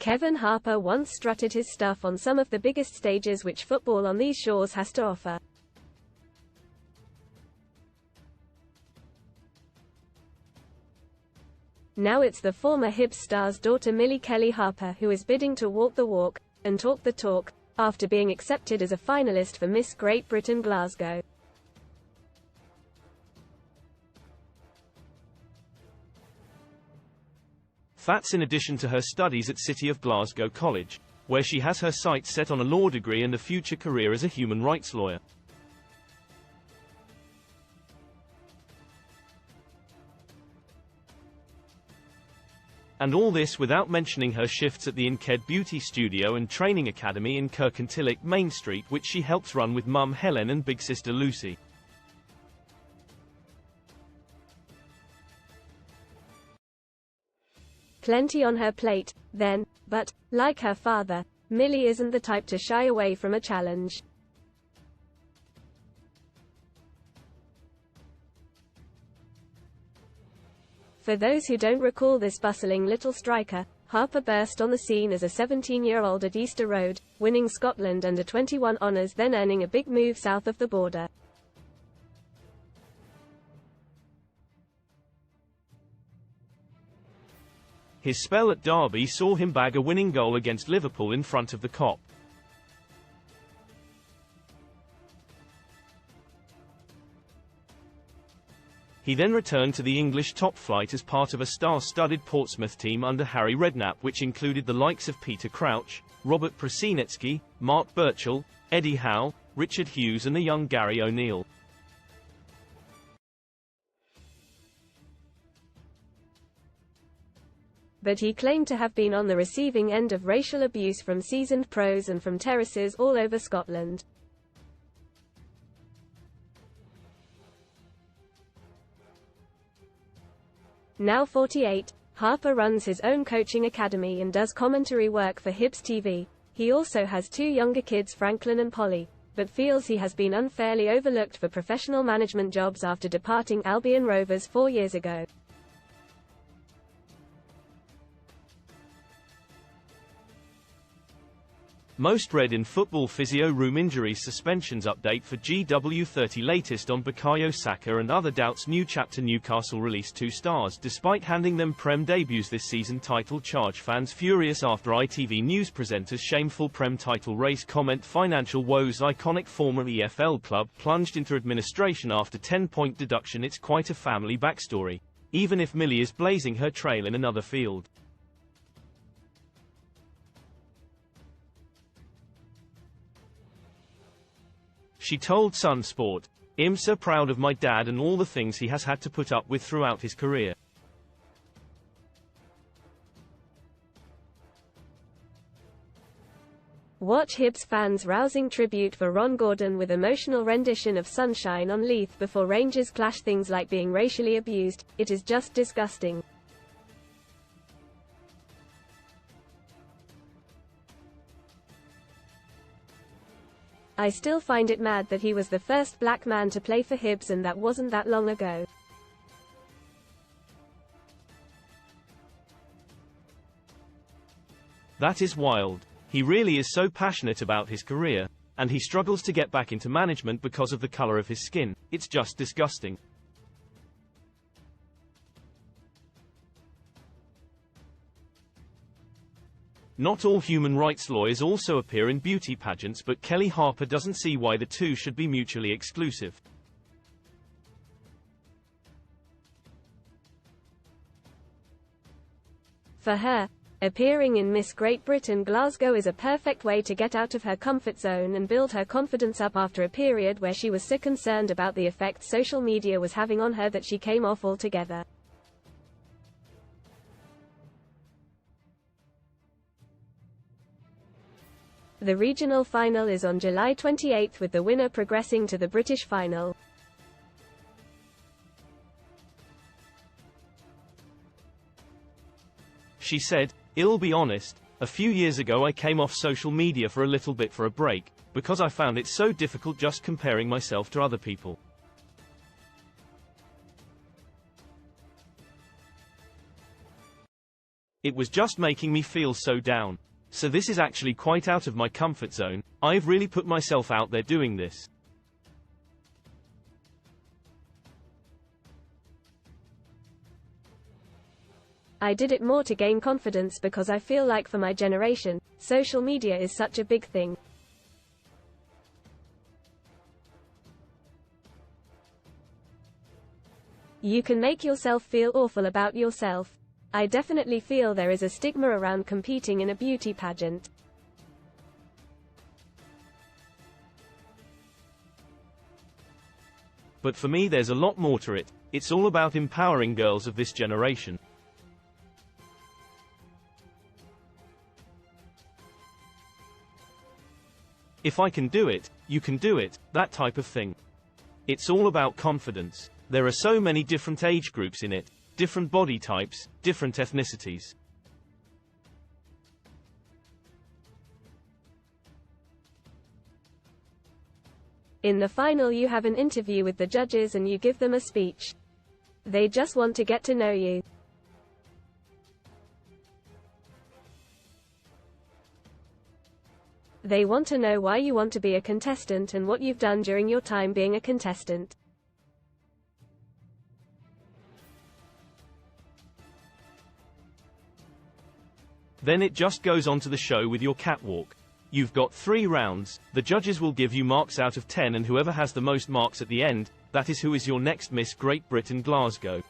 Kevin Harper once strutted his stuff on some of the biggest stages which football on these shores has to offer. Now it's the former Hibs star's daughter Millie Kelly Harper who is bidding to walk the walk, and talk the talk, after being accepted as a finalist for Miss Great Britain Glasgow. That's in addition to her studies at City of Glasgow College, where she has her sights set on a law degree and a future career as a human rights lawyer. And all this without mentioning her shifts at the Inked Beauty Studio and Training Academy in Kirkintilloch, Main Street, which she helps run with mum Helen and big sister Lucy. Plenty on her plate, then, but, like her father, Millie isn't the type to shy away from a challenge. For those who don't recall this bustling little striker, Harper burst on the scene as a 17-year-old at Easter Road, winning Scotland under-21 honours, then earning a big move south of the border. His spell at Derby saw him bag a winning goal against Liverpool in front of the Kop. He then returned to the English top flight as part of a star-studded Portsmouth team under Harry Redknapp, which included the likes of Peter Crouch, Robert Prosinecki, Mark Burchell, Eddie Howe, Richard Hughes and the young Gary O'Neill. But he claimed to have been on the receiving end of racial abuse from seasoned pros and from terraces all over Scotland. Now 48, Harper runs his own coaching academy and does commentary work for Hibs TV. He also has two younger kids, Franklin and Polly, but feels he has been unfairly overlooked for professional management jobs after departing Albion Rovers 4 years ago. Most read in Football Physio Room Injuries Suspensions Update for GW30. Latest on Bukayo Saka and other doubts. New chapter. Newcastle released 2 stars despite handing them Prem debuts this season. Title charge. Fans furious after ITV News presenters shameful Prem title race. Comment. Financial woes. Iconic former EFL club plunged into administration after 10-point deduction. It's quite a family backstory, even if Millie is blazing her trail in another field. She told Sun Sport, "I'm so proud of my dad and all the things he has had to put up with throughout his career." Watch Hibs fans' rousing tribute for Ron Gordon with emotional rendition of Sunshine on Leith before Rangers clash. Things like being racially abused, it is just disgusting. I still find it mad that he was the first black man to play for Hibs and that wasn't that long ago. That is wild. He really is so passionate about his career, and he struggles to get back into management because of the color of his skin. It's just disgusting. Not all human rights lawyers also appear in beauty pageants, but Kelly Harper doesn't see why the two should be mutually exclusive. For her, appearing in Miss Great Britain Glasgow is a perfect way to get out of her comfort zone and build her confidence up after a period where she was so concerned about the effect social media was having on her that she came off altogether. The regional final is on July 28 with the winner progressing to the British final. She said, "I'll be honest, a few years ago I came off social media for a little bit for a break, because I found it so difficult just comparing myself to other people. It was just making me feel so down. So this is actually quite out of my comfort zone. I've really put myself out there doing this. I did it more to gain confidence because I feel like for my generation, social media is such a big thing. You can make yourself feel awful about yourself. I definitely feel there is a stigma around competing in a beauty pageant. But for me there's a lot more to it. It's all about empowering girls of this generation. If I can do it, you can do it, that type of thing. It's all about confidence. There are so many different age groups in it, different body types, different ethnicities. In the final you have an interview with the judges and you give them a speech. They just want to get to know you. They want to know why you want to be a contestant and what you've done during your time being a contestant. Then it just goes on to the show with your catwalk. You've got 3 rounds, the judges will give you marks out of 10 and whoever has the most marks at the end, that is who is your next Miss Great Britain Glasgow.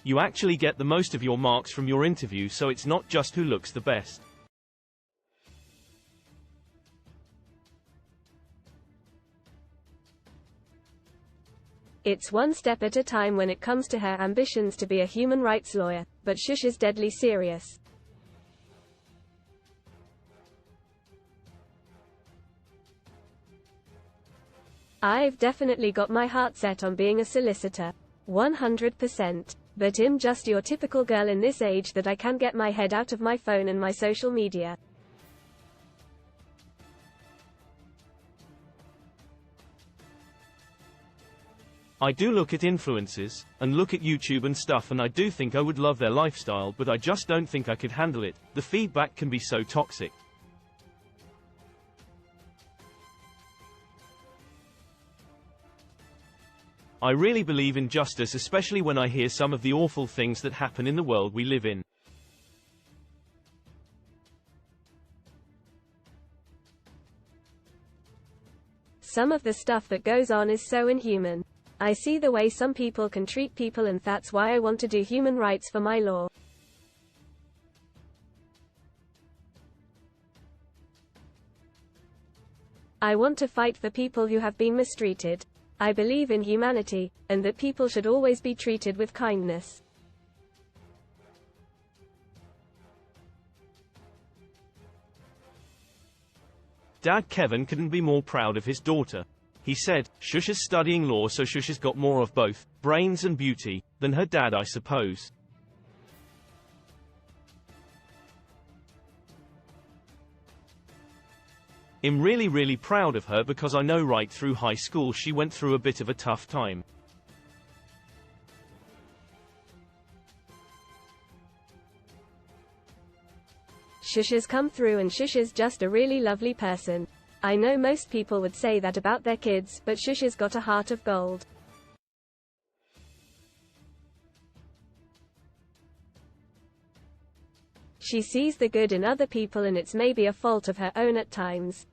You actually get the most of your marks from your interview, so it's not just who looks the best. It's one step at a time when it comes to her ambitions to be a human rights lawyer, but Shush is deadly serious. I've definitely got my heart set on being a solicitor. 100%. But I'm just your typical girl in this age that I can't get my head out of my phone and my social media. I do look at influencers, and look at YouTube and stuff, and I do think I would love their lifestyle, but I just don't think I could handle it. The feedback can be so toxic. I really believe in justice, especially when I hear some of the awful things that happen in the world we live in. Some of the stuff that goes on is so inhuman. I see the way some people can treat people, and that's why I want to do human rights for my law. I want to fight for people who have been mistreated. I believe in humanity, and that people should always be treated with kindness. Dad Kevin couldn't be more proud of his daughter. He said, "Shush is studying law, so Shush has got more of both, brains and beauty, than her dad, I suppose." I'm really proud of her because I know right through high school she went through a bit of a tough time. Shush has come through, and Shush is just a really lovely person. I know most people would say that about their kids, but Shush has got a heart of gold. She sees the good in other people, and it's maybe a fault of her own at times.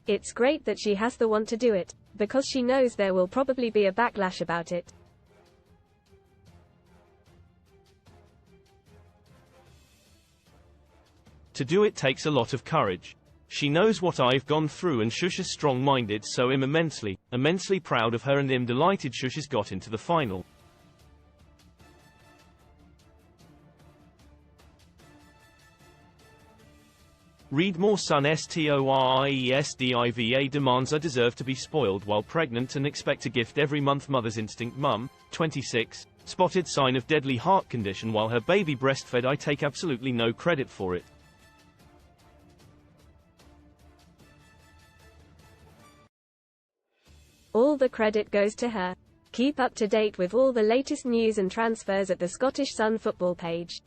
It's great that she has the want to do it, because she knows there will probably be a backlash about it. To do it takes a lot of courage. She knows what I've gone through, and Shush is strong-minded, so I'm immensely proud of her, and I'm delighted Shush has got into the final. Read more. Son STORIESDIVA demands I deserve to be spoiled while pregnant and expect a gift every month. Mother's instinct. Mum, 26, spotted sign of deadly heart condition while her baby breastfed. I take absolutely no credit for it. All the credit goes to her. Keep up to date with all the latest news and transfers at the Scottish Sun football page.